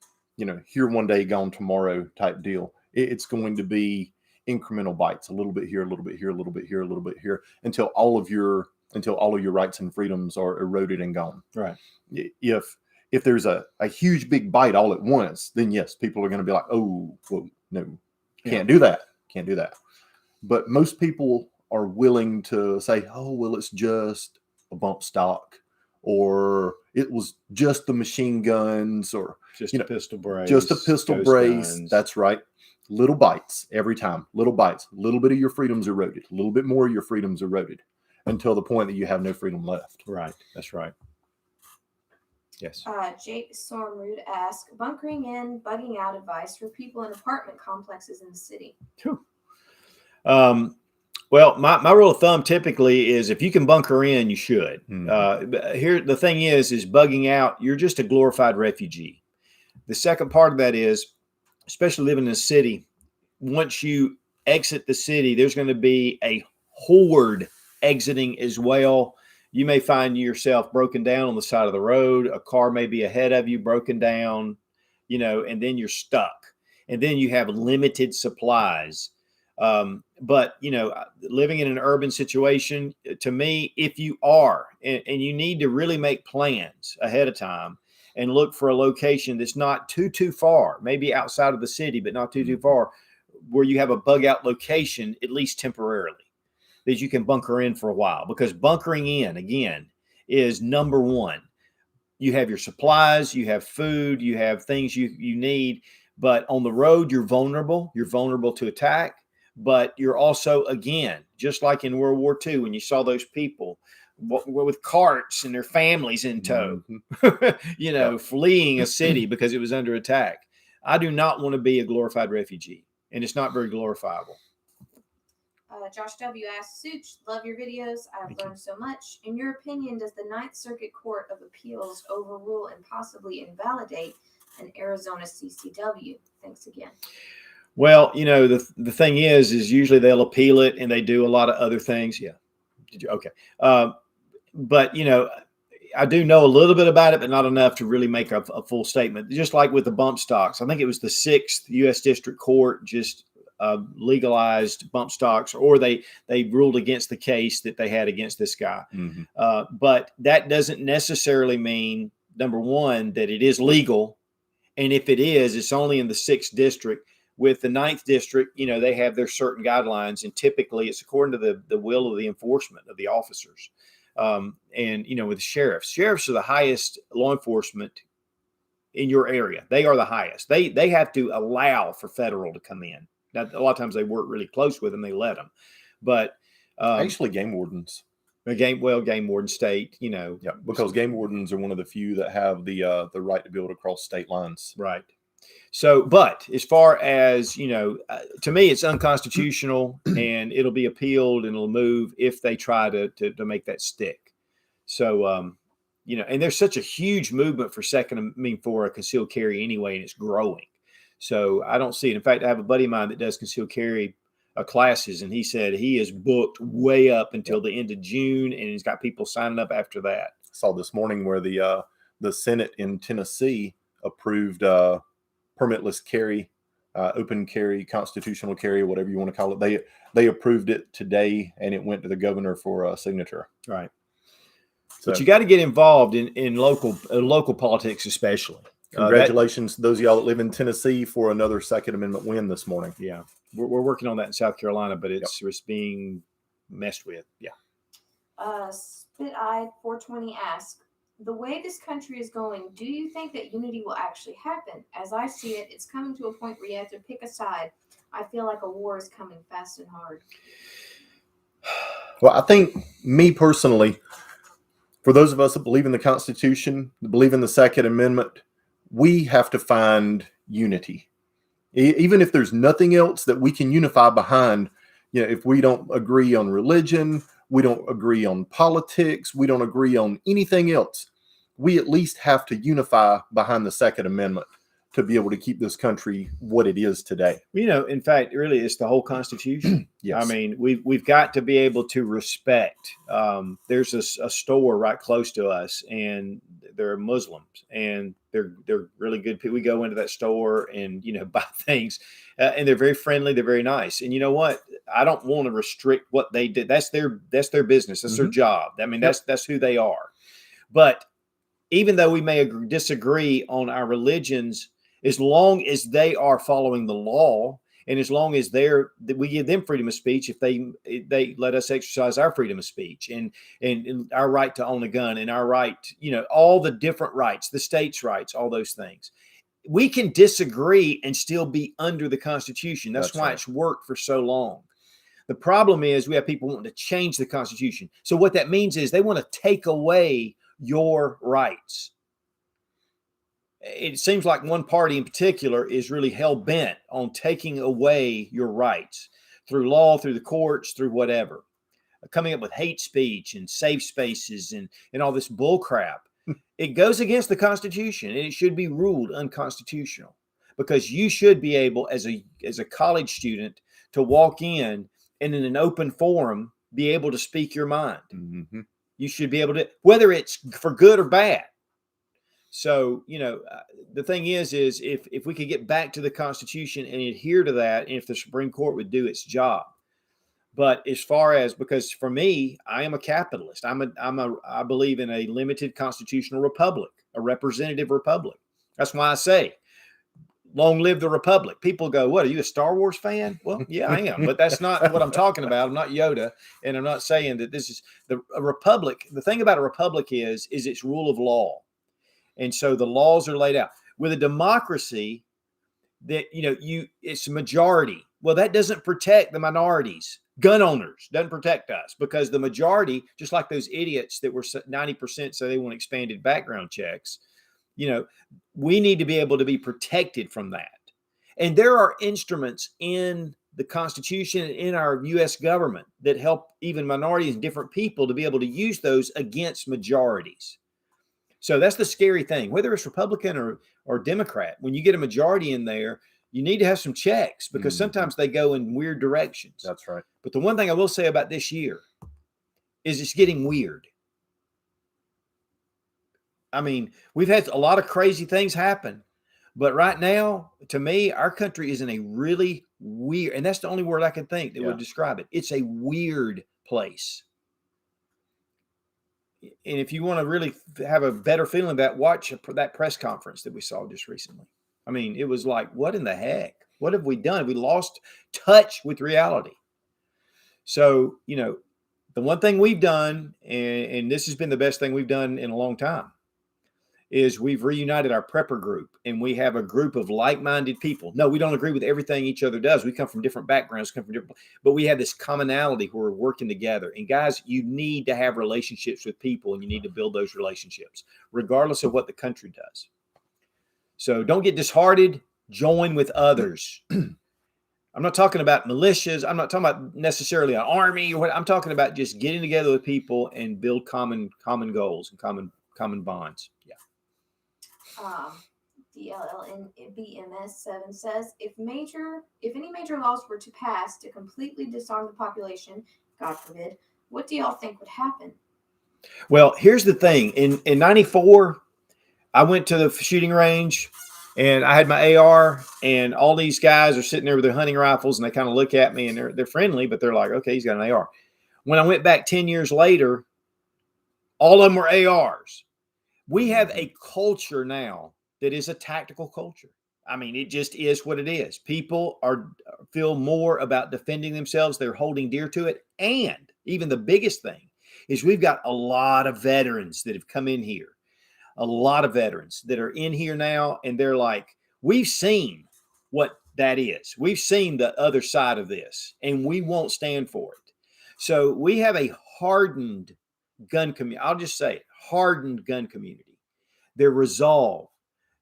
here one day, gone tomorrow type deal. It's going to be incremental bites, a little bit here, a little bit here, a little bit here, a little bit here, until all of your rights and freedoms are eroded and gone. Right. If there's a huge big bite all at once, then yes, people are going to be like, oh, whoa, no, can't do that. But most people are willing to say, oh, well, it's just a bump stock, or it was just the machine guns, or just a pistol brace. Just a pistol brace. Guns. That's right. Little bites every time. Little bites. A little bit of your freedom's eroded. A little bit more of your freedom's eroded. until the point that you have no freedom left. Right. That's right. Yes. Jake Sormrud asked, bunkering in, bugging out advice for people in apartment complexes in the city. Well, my rule of thumb typically is if you can bunker in, you should. Here, the thing is bugging out, you're just a glorified refugee. The second part of that is, especially living in a city, once you exit the city, there's going to be a horde exiting as well. You may find yourself broken down on the side of the road. A car may be ahead of you, broken down, and then you're stuck. And then you have limited supplies. But, living in an urban situation, to me, if you are, and you need to really make plans ahead of time and look for a location that's not too far, maybe outside of the city, but not too far, where you have a bug out location, at least temporarily, that you can bunker in for a while. Because bunkering in, again, is number one. You have your supplies, you have food, you have things you need, but on the road, you're vulnerable. You're vulnerable to attack, but you're also, again, just like in World War II, when you saw those people with carts and their families in tow, fleeing a city because it was under attack. I do not want to be a glorified refugee, and it's not very glorifiable. Josh W. asked, Sootch, love your videos. I've learned so much. In your opinion, does the Ninth Circuit Court of Appeals overrule and possibly invalidate an Arizona CCW? Thanks again. Well, the thing is usually they'll appeal it and they do a lot of other things. Yeah. Did you? Okay. But, I do know a little bit about it, but not enough to really make a full statement. Just like with the bump stocks, I think it was the 6th U.S. District Court just legalized bump stocks, or they ruled against the case that they had against this guy. But that doesn't necessarily mean, number one, that it is legal. And if it is, it's only in the 6th district. With the 9th district, they have their certain guidelines, and typically it's according to the will of the enforcement of the officers. And, with sheriffs are the highest law enforcement in your area. They are the highest. They have to allow for federal to come in. Now, a lot of times they work really close with them. They let them, but actually game wardens, game warden state, because game wardens are one of the few that have the right to be able to cross state lines. Right. So, but as far as, to me, it's unconstitutional and it'll be appealed and it'll move if they try to make that stick. So, and there's such a huge movement for for a concealed carry anyway, and it's growing. So I don't see it. In fact, I have a buddy of mine that does concealed carry classes, and he said he is booked way up until the end of June, and he's got people signing up after that. I saw this morning where the Senate in Tennessee approved permitless carry, open carry, constitutional carry, whatever you want to call it. They approved it today, and it went to the governor for a signature. Right. So, but you got to get involved in local politics, especially. Congratulations to those of y'all that live in Tennessee for another Second Amendment win this morning. Yeah, we're working on that in South Carolina, but it's being messed with. Yeah. Spit-eyed 420 asks, the way this country is going, do you think that unity will actually happen? As I see it, it's coming to a point where you have to pick a side. I feel like a war is coming fast and hard. Well, I think, me personally, for those of us that believe in the Constitution, that believe in the Second Amendment, we have to find unity. Even if there's nothing else that we can unify behind, if we don't agree on religion, we don't agree on politics, we don't agree on anything else, we at least have to unify behind the Second Amendment to be able to keep this country what it is today. In fact, really, it's the whole Constitution. Yes. I mean, we've got to be able to respect. There's a store right close to us, and they're Muslims, and they're really good people. We go into that store and buy things, and they're very friendly. They're very nice. And you know what? I don't want to restrict what they did. That's their business. That's their job. I mean, that's who they are. But even though we may disagree on our religions, as long as they are following the law, and as long as we give them freedom of speech, if they let us exercise our freedom of speech and our right to own a gun and our right, all the different rights, the states' rights, all those things, we can disagree and still be under the Constitution. That's why it's worked for so long. The problem is we have people wanting to change the Constitution. So what that means is they want to take away your rights. It seems like one party in particular is really hell-bent on taking away your rights through law, through the courts, through whatever. Coming up with hate speech and safe spaces and all this bull crap. It goes against the Constitution, and it should be ruled unconstitutional, because you should be able, as a college student, to walk in and in an open forum be able to speak your mind. Mm-hmm. You should be able to, whether it's for good or bad. So, the thing is if we could get back to the Constitution and adhere to that, and if the Supreme Court would do its job. But as far as, because for me, I am a capitalist. I believe in a limited constitutional republic, a representative republic. That's why I say, long live the republic. People go, what, are you a Star Wars fan? Well, yeah, I am, but that's not what I'm talking about. I'm not Yoda, and I'm not saying that this is a republic. The thing about a republic is its rule of law. And so the laws are laid out. With a democracy, that, it's a majority. Well, that doesn't protect the minorities. Gun owners doesn't protect us, because the majority, just like those idiots that were 90% so they want expanded background checks, we need to be able to be protected from that. And there are instruments in the Constitution and in our U.S. government that help even minorities and different people to be able to use those against majorities. So that's the scary thing, whether it's Republican or Democrat. When you get a majority in there, you need to have some checks, because sometimes they go in weird directions. That's right. But the one thing I will say about this year is it's getting weird. I mean, we've had a lot of crazy things happen, but right now, to me, our country is in a really weird, and that's the only word I can think that would describe it. It's a weird place. And if you want to really have a better feeling about, watch that press conference that we saw just recently. I mean, it was like, what in the heck? What have we done? We lost touch with reality. So, the one thing we've done, and this has been the best thing we've done in a long time, is we've reunited our prepper group, and we have a group of like-minded people. No, we don't agree with everything each other does. We come from different backgrounds, but we have this commonality where we're working together. And guys, you need to have relationships with people, and you need to build those relationships, regardless of what the country does. So don't get disheartened. Join with others. I'm not talking about militias. I'm not talking about necessarily an army or what. I'm talking about just getting together with people and build common goals and common bonds. Yeah. DLLNBMS7 says, if any major laws were to pass to completely disarm the population, God forbid, what do y'all think would happen? Well, here's the thing. In 94, I went to the shooting range, and I had my AR, and all these guys are sitting there with their hunting rifles, and they kind of look at me, and they're friendly, but they're like, okay, he's got an AR. When I went back 10 years later, all of them were ARs. We have a culture now that is a tactical culture. I mean, it just is what it is. People feel more about defending themselves. They're holding dear to it. And even the biggest thing is we've got a lot of veterans that have come in here. A lot of veterans that are in here now, and they're like, we've seen what that is. We've seen the other side of this, and we won't stand for it. So we have a hardened gun community. I'll just say it, hardened gun community. Their resolve,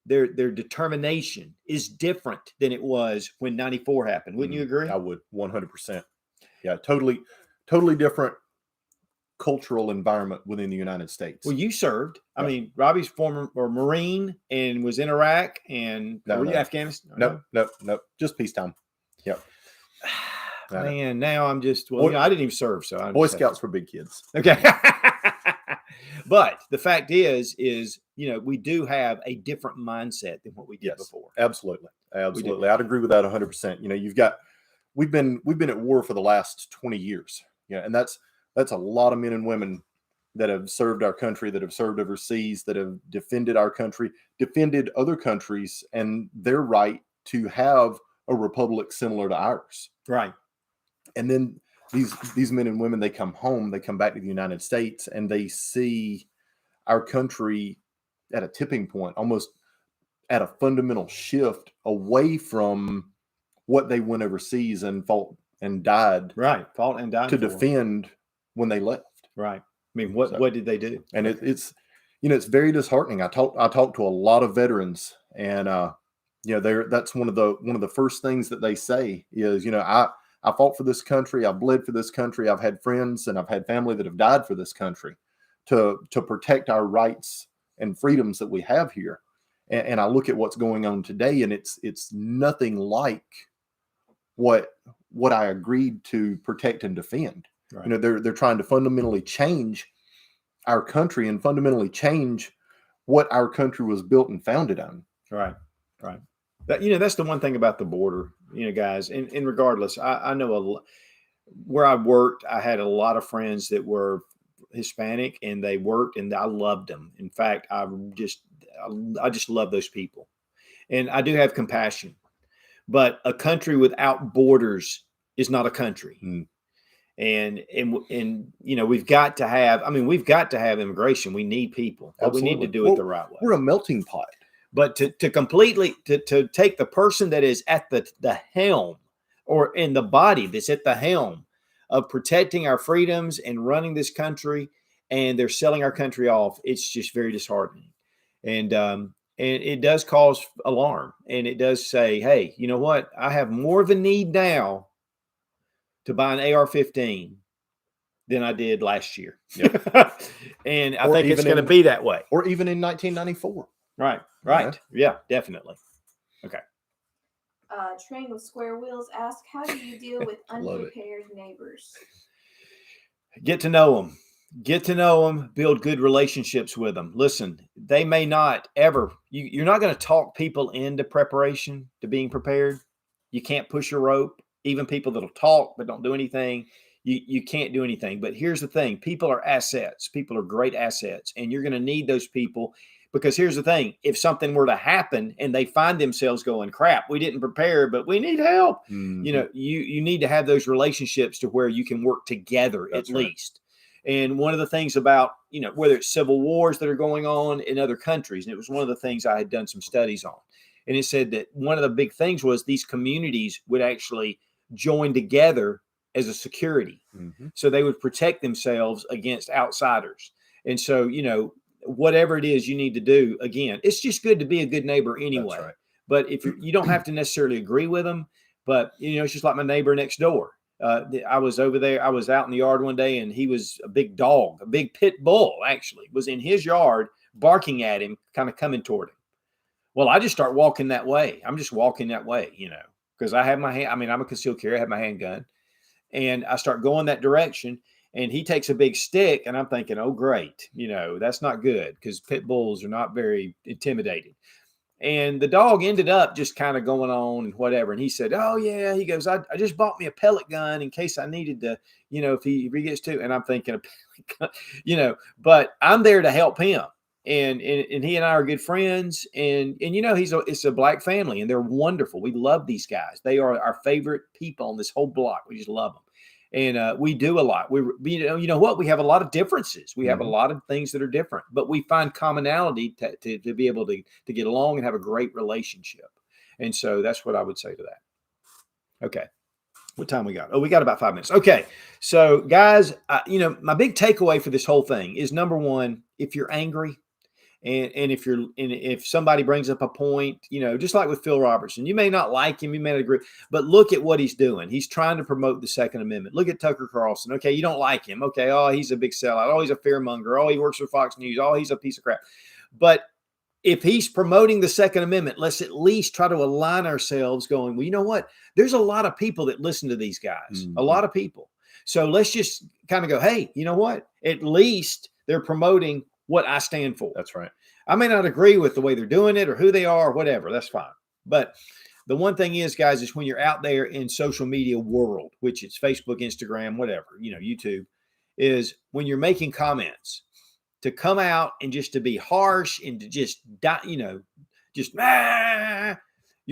their determination is different than it was when 94 happened. Wouldn't you agree? I would, 100%. Yeah, totally different cultural environment within the United States. Well, you served. I mean, Robbie's former Marine and was in Iraq, and were you Afghanistan? No. Just peacetime. Yep. Man, now I'm just, I didn't even serve. So Boy Scouts for big kids. Okay. But the fact is, we do have a different mindset than what we did before. Absolutely. I'd agree with that 100%. We've been at war for the last 20 years. Yeah. And that's a lot of men and women that have served our country, that have served overseas, that have defended our country, defended other countries and their right to have a republic similar to ours. Right. And then these men and women, they come home, they come back to the United States, and they see our country at a tipping point, almost at a fundamental shift away from what they went overseas and fought and died Right. Fought and died to for. defend when they left. Right. I mean, what did they do? And it's it's very disheartening. I talked to a lot of veterans, and that's one of the first things that they say is, I fought for this country, I bled for this country, I've had friends and I've had family that have died for this country to protect our rights and freedoms that we have here. And I look at what's going on today, and it's nothing like what I agreed to protect and defend. Right. They're trying to fundamentally change our country and fundamentally change what our country was built and founded on. Right. That's the one thing about the border, guys, and regardless, I know where I worked, I had a lot of friends that were Hispanic, and they worked, and I loved them. In fact, I just love those people, and I do have compassion, but a country without borders is not a country. And we've got to have immigration. We need people, but we need to do it the right way. We're a melting pot. But to completely take the person that is at the helm, or in the body that's at the helm of protecting our freedoms and running this country, and they're selling our country off, it's just very disheartening. And it does cause alarm, and it does say, hey, you know what? I have more of a need now to buy an AR-15 than I did last year. Yep. And I think it's going to be that way. Or even in 1994. Right. Yeah, definitely. Okay. Train with Square Wheels asks, how do you deal with unprepared neighbors? Get to know them, build good relationships with them. Listen, they may not ever, you're not going to talk people into preparation, to being prepared. You can't push a rope. Even people that'll talk but don't do anything, you can't do anything. But here's the thing. People are assets. People are great assets. And you're going to need those people, because here's the thing. If something were to happen and they find themselves going, crap, we didn't prepare, but we need help. Mm-hmm. You need to have those relationships to where you can work together. That's at right. least. And one of the things about, whether it's civil wars that are going on in other countries, and it was one of the things I had done some studies on. And it said that one of the big things was these communities would actually join together as a security. Mm-hmm. So they would protect themselves against outsiders. And so, whatever it is you need to do, again, it's just good to be a good neighbor anyway. That's right. But if you don't have to necessarily agree with them, but it's just like my neighbor next door. I was over there. I was out in the yard one day, and he was a big dog, a big pit bull, actually, was in his yard barking at him, kind of coming toward him. Well, I just start walking that way. I'm just walking that way, because I have my hand. I'm a concealed carry. I have my handgun, and I start going that direction. And he takes a big stick, and I'm thinking, oh, great. That's not good, because pit bulls are not very intimidating. And the dog ended up just kind of going on and whatever. And he said, oh, yeah. He goes, I just bought me a pellet gun in case I needed to, if he gets to. And I'm thinking, a pellet gun, but I'm there to help him. And he and I are good friends. And it's a black family, and they're wonderful. We love these guys. They are our favorite people on this whole block. We just love them. And we do a lot. We have a lot of differences. We have a lot of things that are different, but we find commonality to be able to get along and have a great relationship. And so that's what I would say to that. Okay. What time we got? Oh, we got about 5 minutes. Okay. So guys, my big takeaway for this whole thing is, number one, if you're angry, and if somebody brings up a point, just like with Phil Robertson, you may not like him, you may not agree, but look at what he's doing. He's trying to promote the Second Amendment. Look at Tucker Carlson. Okay, you don't like him. Okay, oh, he's a big sellout. Oh, he's a fearmonger. Oh, he works for Fox News. Oh, he's a piece of crap. But if he's promoting the Second Amendment, let's at least try to align ourselves going, well, you know what? There's a lot of people that listen to these guys, a lot of people. So let's just kind of go, hey, you know what? At least they're promoting what I stand for. That's right. I may not agree with the way they're doing it or who they are or whatever. That's fine. But the one thing is, guys, is when you're out there in social media world, which is Facebook, Instagram, whatever, YouTube, is when you're making comments, to come out and just to be harsh and to just, you're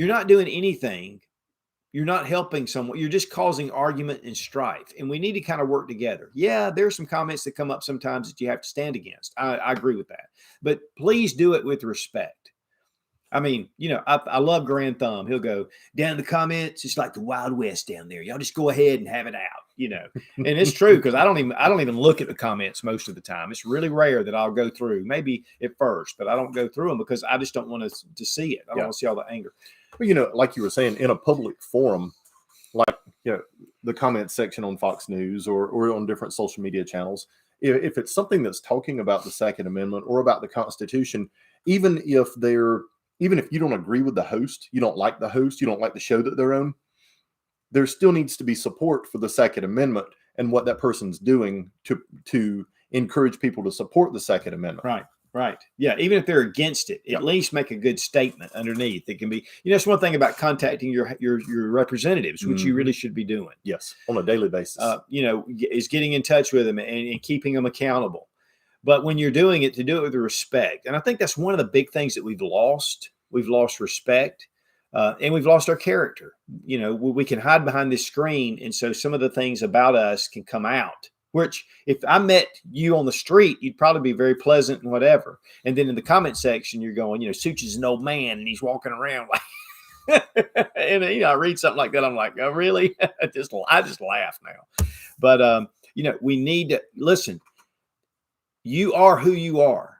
not doing anything. You're not helping someone. You're just causing argument and strife. And we need to kind of work together. Yeah, there's some comments that come up sometimes that you have to stand against. I agree with that. But please do it with respect. I mean, I love Grand Thumb. He'll go down in the comments. It's like the Wild West down there. Y'all just go ahead and have it out, and it's true because I don't even look at the comments most of the time. It's really rare that I'll go through, maybe at first, but I don't go through them because I just don't want to see it. I don't want to see all the anger. Well, like you were saying, in a public forum, like, the comment section on Fox News or on different social media channels, if it's something that's talking about the Second Amendment or about the Constitution, even if you don't agree with the host, you don't like the host, you don't like the show that they're on, there still needs to be support for the Second Amendment and what that person's doing to encourage people to support the Second Amendment. Right. Yeah. Even if they're against it, at least make a good statement underneath. It can be, it's one thing about contacting your representatives, which you really should be doing. Yes. On a daily basis. Is getting in touch with them and keeping them accountable. But when you're doing it, to do it with respect. And I think that's one of the big things that we've lost. We've lost respect and we've lost our character. We can hide behind this screen. And so some of the things about us can come out, which if I met you on the street, you'd probably be very pleasant and whatever. And then in the comment section, you're going, Sootch is an old man and he's walking around like, and I read something like that. I'm like, oh, really? I just laugh now. But, we need to listen. You are who you are,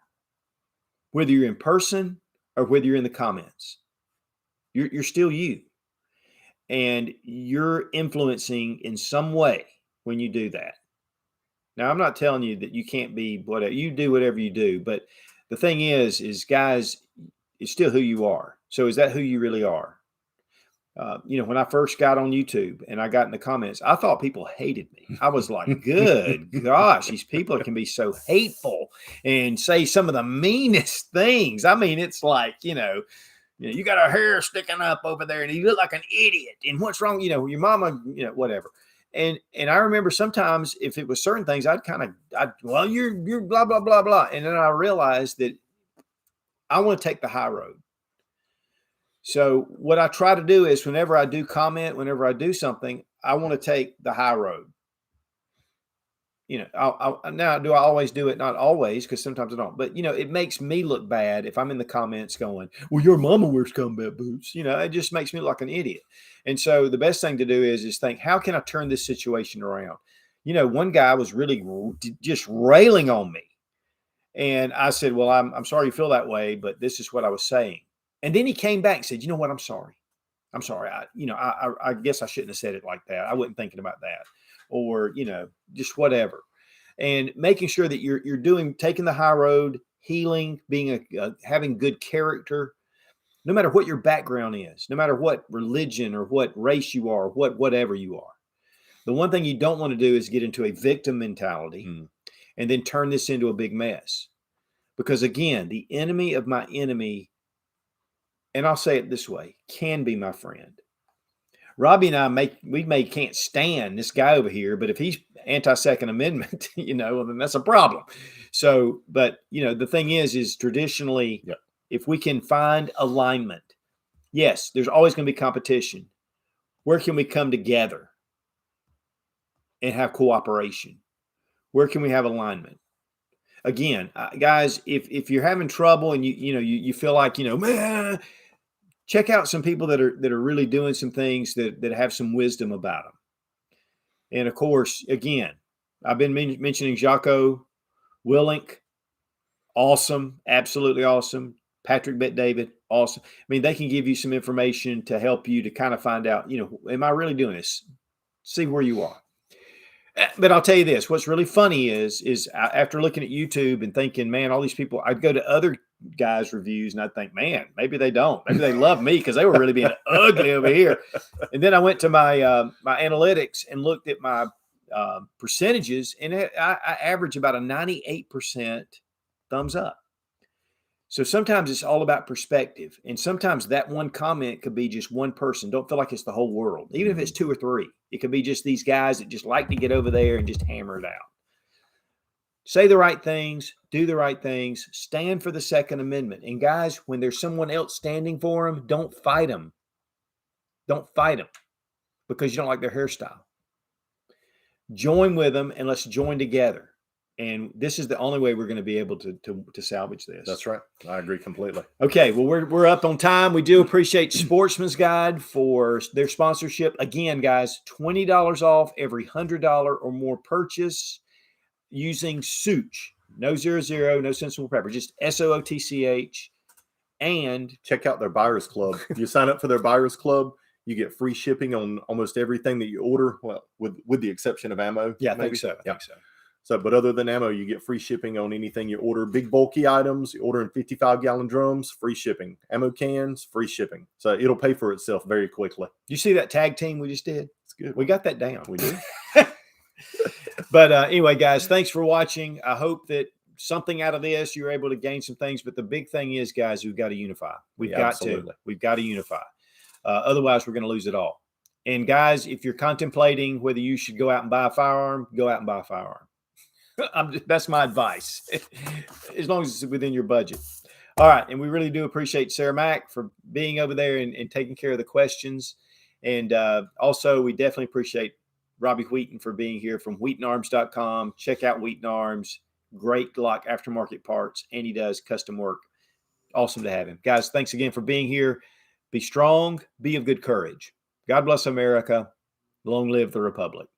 whether you're in person or whether you're in the comments. You're still you. And you're influencing in some way when you do that. Now, I'm not telling you that you can't be whatever. You do whatever you do. But the thing is guys, it's still who you are. So is that who you really are? When I first got on YouTube and I got in the comments, I thought people hated me. I was like, good gosh, these people can be so hateful and say some of the meanest things. I mean, it's like, you got a hair sticking up over there and you look like an idiot. And what's wrong? Your mama, whatever. And I remember sometimes if it was certain things, you're blah, blah, blah, blah. And then I realized that I want to take the high road. So what I try to do is whenever I do comment, whenever I do something, I want to take the high road. Now, do I always do it? Not always, because sometimes I don't. But, it makes me look bad if I'm in the comments going, well, your mama wears combat boots. It just makes me look like an idiot. And so the best thing to do is think, how can I turn this situation around? One guy was really just railing on me. And I said, well, I'm sorry you feel that way, but this is what I was saying. And then he came back and said, you know what? I'm sorry. I guess I shouldn't have said it like that. I wasn't thinking about that. Or, just whatever. And making sure that you're taking the high road, healing, being having good character, no matter what your background is, no matter what religion or what race you are, whatever you are. The one thing you don't want to do is get into a victim mentality and then turn this into a big mess. Because again, the enemy of my enemy, and I'll say it this way, can be my friend. Robbie and I can't stand this guy over here, but if he's anti-Second Amendment, then that's a problem. So, but the thing is traditionally, if we can find alignment, yes, there's always going to be competition. Where can we come together and have cooperation? Where can we have alignment? Again, guys, if you're having trouble and you feel like, man, check out some people that are really doing some things that have some wisdom about them. And of course, again, I've been mentioning Jocko Willink, awesome, absolutely awesome. Patrick Bet-David, awesome. I mean, they can give you some information to help you to kind of find out, am I really doing this? See where you are. But I'll tell you this, what's really funny is after looking at YouTube and thinking, man, all these people, I'd go to other guys' reviews and I'd think, man, maybe they don't. Maybe they love me because they were really being ugly over here. And then I went to my my analytics and looked at my percentages, and I average about a 98% thumbs up. So sometimes it's all about perspective. And sometimes that one comment could be just one person. Don't feel like it's the whole world. Even if it's 2 or 3, it could be just these guys that just like to get over there and just hammer it out. Say the right things, do the right things, stand for the Second Amendment. And guys, when there's someone else standing for them, don't fight them. Don't fight them because you don't like their hairstyle. Join with them and let's join together. And this is the only way we're going to be able to salvage this. That's right. I agree completely. Okay, well, we're up on time. We do appreciate Sportsman's Guide for their sponsorship. Again, guys, $20 off every $100 or more purchase using Sootch. No 00, no sensible pepper, just SOOTCH. And check out their Buyers Club. If you sign up for their Buyers Club, you get free shipping on almost everything that you order. Well, with the exception of ammo. Yeah, I think so. I think so. So, but other than ammo, you get free shipping on anything you order. Big bulky items, you order in 55-gallon drums, free shipping. Ammo cans, free shipping. So it'll pay for itself very quickly. You see that tag team we just did? It's good. We got that down. We did. But anyway, guys, thanks for watching. I hope that something out of this, you're able to gain some things. But the big thing is, guys, we've got to unify. We've got to unify. Otherwise, we're going to lose it all. And guys, if you're contemplating whether you should go out and buy a firearm, go out and buy a firearm. That's my advice, as long as it's within your budget. All right. And we really do appreciate Sarah Mack for being over there and taking care of the questions. And also, we definitely appreciate Robbie Wheaton for being here from WheatonArms.com. Check out Wheaton Arms. Great Glock aftermarket parts, and he does custom work. Awesome to have him. Guys, thanks again for being here. Be strong. Be of good courage. God bless America. Long live the Republic.